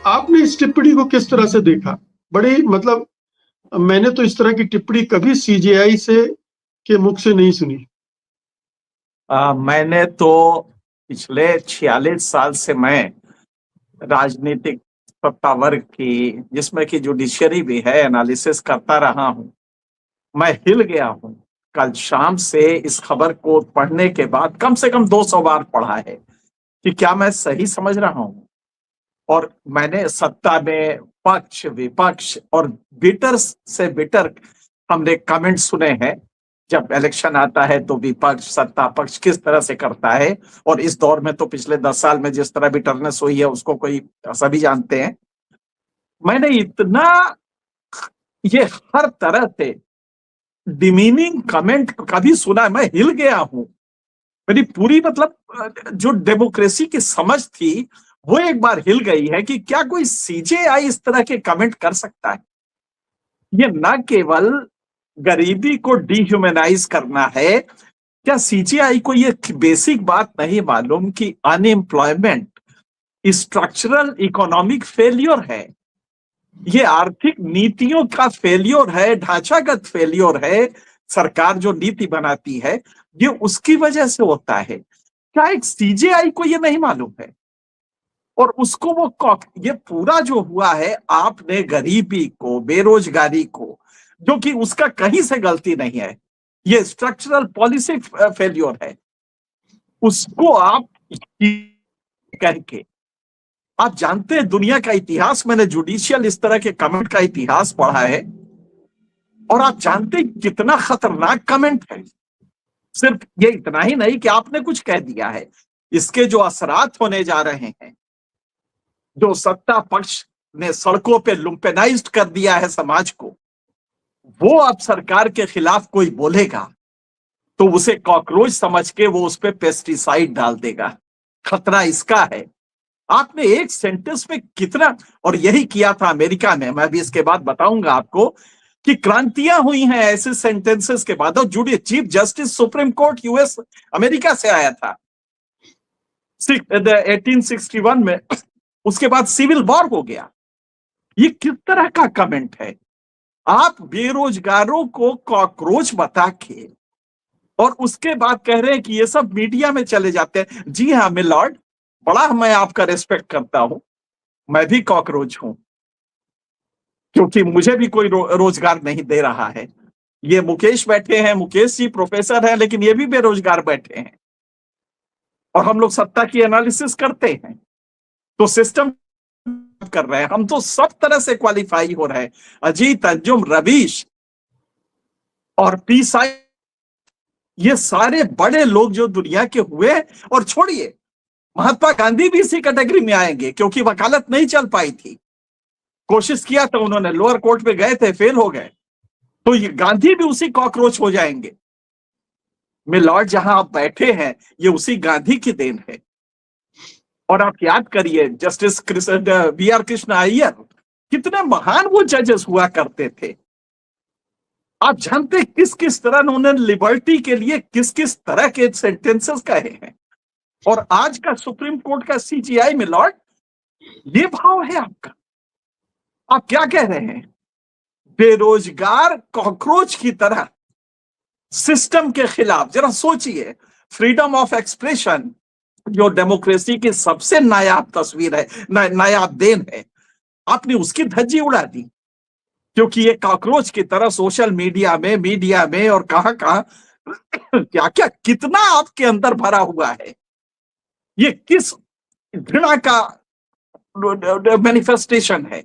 आपने इस टिप्पणी को किस तरह से देखा? बड़ी मतलब मैंने तो इस तरह की टिप्पणी कभी सीजेआई से के मुख से नहीं सुनी। मैंने तो पिछले 46 साल से मैं राजनीतिक सत्ता वर्ग की, जिसमें कि जुडिशरी भी है, एनालिसिस करता रहा हूं। मैं हिल गया हूं। कल शाम से इस खबर को पढ़ने के बाद कम से कम 200 बार पढ़ा है कि क्या मैं सही समझ रहा हूं। और मैंने सत्ता में पक्ष विपक्ष और बिटर से बिटर हमने कमेंट सुने हैं। जब इलेक्शन आता है तो विपक्ष सत्ता पक्ष किस तरह से करता है, और इस दौर में तो पिछले 10 साल में जिस तरह बिटरनेस हुई है उसको कोई सभी जानते हैं। मैंने इतना ये हर तरह से डिमीनिंग कमेंट कभी सुना, मैं हिल गया हूं। मेरी पूरी मतलब जो डेमोक्रेसी की समझ थी वो एक बार हिल गई है कि क्या कोई सीजेआई इस तरह के कमेंट कर सकता है। ये न केवल गरीबी को डिह्यूमनाइज करना है, क्या सीजेआई को ये बेसिक बात नहीं मालूम कि अनएम्प्लॉयमेंट स्ट्रक्चरल इकोनॉमिक फेल्योर है, ये आर्थिक नीतियों का फेल्योर है, ढांचागत फेल्योर है। सरकार जो नीति बनाती है ये उसकी वजह से होता है। क्या एक सीजेआई को ये नहीं मालूम है? और उसको वो ये पूरा जो हुआ है, आपने गरीबी को, बेरोजगारी को, जो कि उसका कहीं से गलती नहीं है, ये स्ट्रक्चरल पॉलिसी फेल्योर है, उसको आप करके आप जानते हैं दुनिया का इतिहास, मैंने जुडिशियल इस तरह के कमेंट का इतिहास पढ़ा है, और आप जानते हैं कितना खतरनाक कमेंट है। सिर्फ ये इतना ही नहीं कि आपने कुछ कह दिया है, इसके जो असरात होने जा रहे हैं, जो सत्ता पक्ष ने सड़कों पे लुम्पेनाइज्ड कर दिया है समाज को, वो अब सरकार के खिलाफ कोई बोलेगा तो उसे कॉकरोच समझ के वो उस पे पेस्टिसाइड डाल देगा। खतरा इसका है। आपने एक सेंटेंस में कितना, और यही किया था अमेरिका में, मैं भी इसके बाद बताऊंगा आपको कि क्रांतियां हुई हैं ऐसे सेंटेंसेस के बाद। और जुडिस chief justice supreme court US America से आया था 1861 में, उसके बाद सिविल वॉर हो गया। ये किस तरह का कमेंट है? आप बेरोजगारों को कॉकरोच बता के और उसके बाद कह रहे हैं कि ये सब मीडिया में चले जाते हैं। जी हाँ मिलॉर्ड, बड़ा मैं आपका रिस्पेक्ट करता हूं, मैं भी कॉकरोच हूं, क्योंकि मुझे भी कोई रोजगार नहीं दे रहा है। ये मुकेश बैठे हैं, मुकेश जी प्रोफेसर हैं, लेकिन ये भी बेरोजगार बैठे हैं, और हम लोग सत्ता की एनालिसिस करते हैं तो सिस्टम कर रहे हैं। हम तो सब तरह से क्वालिफाई हो रहे हैं। अजीत, अंजुम, रवीश और पी साई, ये सारे बड़े लोग जो दुनिया के हुए, और छोड़िए महात्मा गांधी भी इसी कैटेगरी में आएंगे, क्योंकि वकालत नहीं चल पाई थी। कोशिश किया तो उन्होंने, लोअर कोर्ट में गए थे, फेल हो गए, तो ये गांधी भी उसी कॉकरोच हो जाएंगे। मिलॉर्ड, जहां आप बैठे हैं ये उसी गांधी की देन है। और आप याद करिए justice B R Krishna Iyer, कितने महान वो जजेस हुआ करते थे। आप जानते किस किस तरह उन्होंने लिबर्टी के लिए किस किस तरह के सेंटेंसेस कहे हैं। और आज का सुप्रीम कोर्ट का सीजीआई मिलॉर्ड, ये भाव है आपका? आप क्या कह रहे हैं? बेरोजगार कॉकरोच की तरह सिस्टम के खिलाफ। जरा सोचिए, फ्रीडम ऑफ एक्सप्रेशन जो डेमोक्रेसी की सबसे नायाब तस्वीर है, नायाब देन है, आपने उसकी धज्जी उड़ा दी, क्योंकि ये कॉकरोच की तरह सोशल मीडिया में और कहां कहां क्या क्या कितना आपके अंदर भरा हुआ है। ये किस घृणा का मैनिफेस्टेशन है?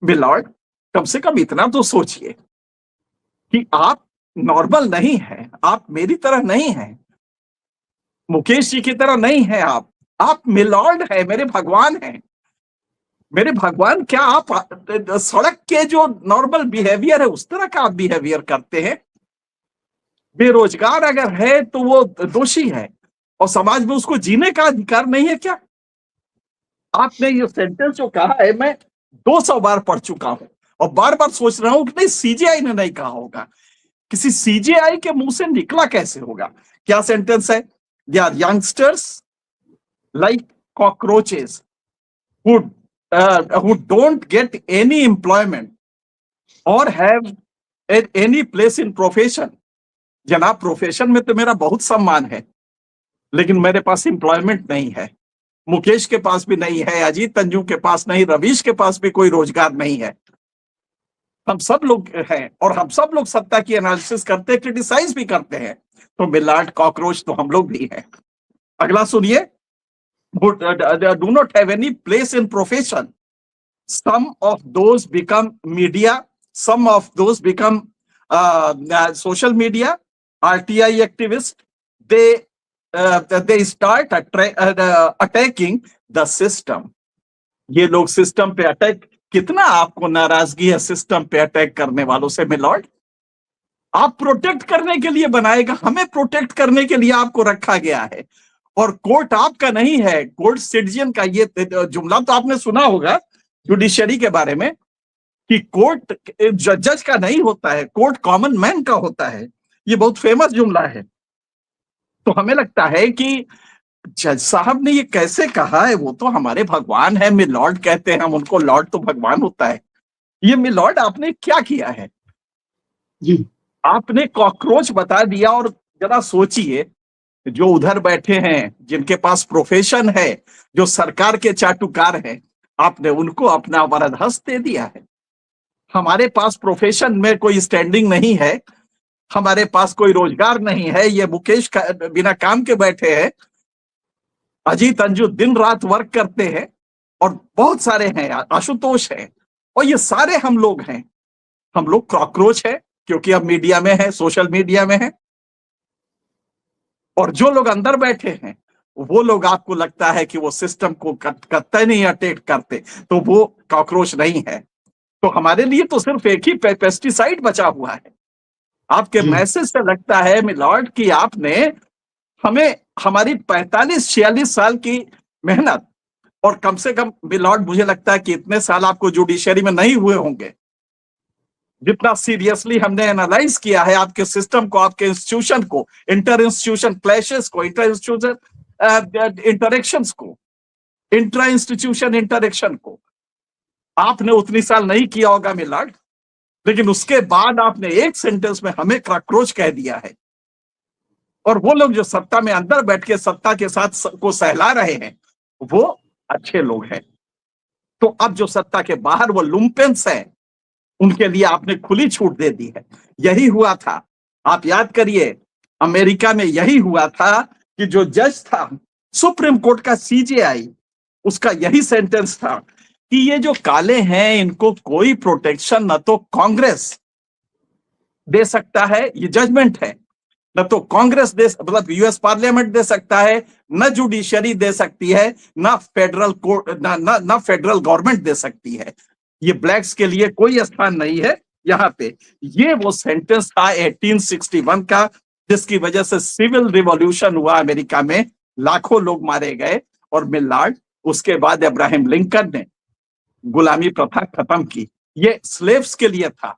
मिलॉर्ड, कम से कम इतना तो सोचिए कि आप नॉर्मल नहीं है, आप मेरी तरह नहीं है, मुकेश जी की तरह नहीं है। आप मिलॉर्ड है, मेरे भगवान हैं। मेरे भगवान, क्या आप सड़क के जो नॉर्मल बिहेवियर है उस तरह का आप बिहेवियर करते हैं? बेरोजगार अगर है तो वो दोषी है, और समाज में उसको जीने का अधिकार नहीं है क्या? आपने ये सेंटेंस जो कहा है, मैं 200 बार पढ़ चुका हूं, और बार बार सोच रहा हूं कि नहीं, सीजेआई ने नहीं कहा होगा, किसी सीजेआई के मुंह से निकला कैसे होगा? क्या सेंटेंस है? They are youngsters like cockroaches who who don't get any employment or have any place in profession. जनाब, प्रोफेशन में तो मेरा बहुत सम्मान है, लेकिन मेरे पास एम्प्लॉयमेंट नहीं है। मुकेश के पास भी नहीं है, अजीत तंजू के पास नहीं, रवीश के पास भी कोई रोजगार नहीं है। हम सब लोग हैं और हम सब लोग सत्ता की एनालिसिस करते हैं, क्रिटिसाइज भी करते हैं। तो मिलाट कॉकरोच तो हम लोग भी हैं। अगला सुनिए, do not have any place in profession. Some of those become media, some of those become social media, RTI activists. They start attacking the system. ये लोग सिस्टम पे अटैक, कितना आपको नाराजगी है सिस्टम पे अटैक करने वालों से मिलॉर्ड? आप प्रोटेक्ट करने के लिए बनाएगा, हमें प्रोटेक्ट करने के लिए आपको रखा गया है। और कोर्ट आपका नहीं है, कोर्ट सिटीजन का। ये जुमला तो आपने सुना होगा जुडिशरी के बारे में कि कोर्ट जज का नहीं होता है, कोर्ट कॉमन मैन का होता है। ये बहुत फेमस जुमला है। तो हमें लगता है कि जज साहब ने ये कैसे कहा है, वो तो हमारे भगवान है, मिलॉर्ड कहते हैं हम उनको, लॉर्ड तो भगवान होता है। ये मिलॉर्ड आपने क्या किया है जी, आपने कॉकरोच बता दिया। और जरा सोचिए, जो उधर बैठे हैं, जिनके पास प्रोफेशन है, जो सरकार के चाटुकार हैं, आपने उनको अपना वरदहस्त दे दिया है। हमारे पास प्रोफेशन में कोई स्टैंडिंग नहीं है, हमारे पास कोई रोजगार नहीं है। ये मुकेश बिना काम के बैठे हैं, अजीत अंजू दिन रात वर्क करते हैं, और बहुत सारे हैं, आशुतोष है, और ये सारे हम लोग हैं। हम लोग कॉकरोच है क्योंकि अब मीडिया में है, सोशल मीडिया में है। और जो लोग अंदर बैठे हैं, वो लोग आपको लगता है कि वो सिस्टम को कतई नहीं अटैक करते, तो वो कॉकरोच नहीं है। तो हमारे लिए तो सिर्फ एक ही पेस्टिसाइड बचा हुआ है। आपके मैसेज से लगता है मिलॉर्ड कि आपने हमें हमारी 45-46 साल की मेहनत, और कम से कम मिलॉर्ड मुझे लगता है कि इतने साल आपको जुडिशरी में नहीं हुए होंगे, जितना सीरियसली हमने एनालाइज किया है आपके सिस्टम को, आपके इंस्टीट्यूशन को, इंटर इंस्टीट्यूशन क्लैशेस को, इंटर इंस्टीट्यूशन इंटरेक्शंस को, इंट्रा इंस्टीट्यूशन इंटरेक्शन को। आपने उतनी साल नहीं किया होगा मिलॉर्ड, लेकिन उसके बाद आपने एक सेंटेंस में हमें कॉकरोच कह दिया है। और वो लोग जो सत्ता में अंदर बैठ के सत्ता के साथ को सहला रहे हैं, वो अच्छे लोग हैं। तो अब जो सत्ता के बाहर वो लुम्पेंस हैं, उनके लिए आपने खुली छूट दे दी है। यही हुआ था, आप याद करिए, अमेरिका में यही हुआ था कि जो जज था सुप्रीम कोर्ट का सीजेआई, उसका यही सेंटेंस था कि ये जो काले हैं, इनको कोई प्रोटेक्शन न तो कांग्रेस दे सकता है, ये जजमेंट है, न तो कांग्रेस दे, मतलब यूएस पार्लियामेंट दे सकता है, न जुडिशरी दे सकती है, न फेडरल कोर्ट, न फेडरल गवर्नमेंट दे सकती है। ये ब्लैक्स के लिए कोई स्थान नहीं है यहाँ पे। ये वो सेंटेंस था 1861 का, जिसकी वजह से सिविल रिवॉल्यूशन हुआ अमेरिका में, लाखों लोग मारे गए। और मिलॉर्ड, उसके बाद अब्राहम लिंकन ने गुलामी प्रथा खत्म की। ये स्लेव्स के लिए था,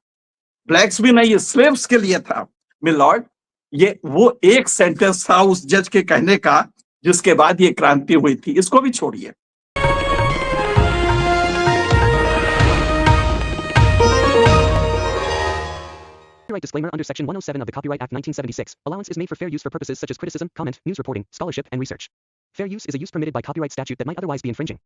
ब्लैक्स भी नहीं, ये स्लेव्स के लिए था मिलॉर्ड। ये वो एक सेंटेंस था उस जज के कहने का, जिसके बाद ये क्रांति हुई थी। इसको भी छोड़िए। Copyright disclaimer under Section 107 of the Copyright Act 1976. Allowance is made for fair use for purposes such as criticism, comment, news reporting, scholarship, and research. Fair use is a use permitted by copyright statute that might otherwise be infringing.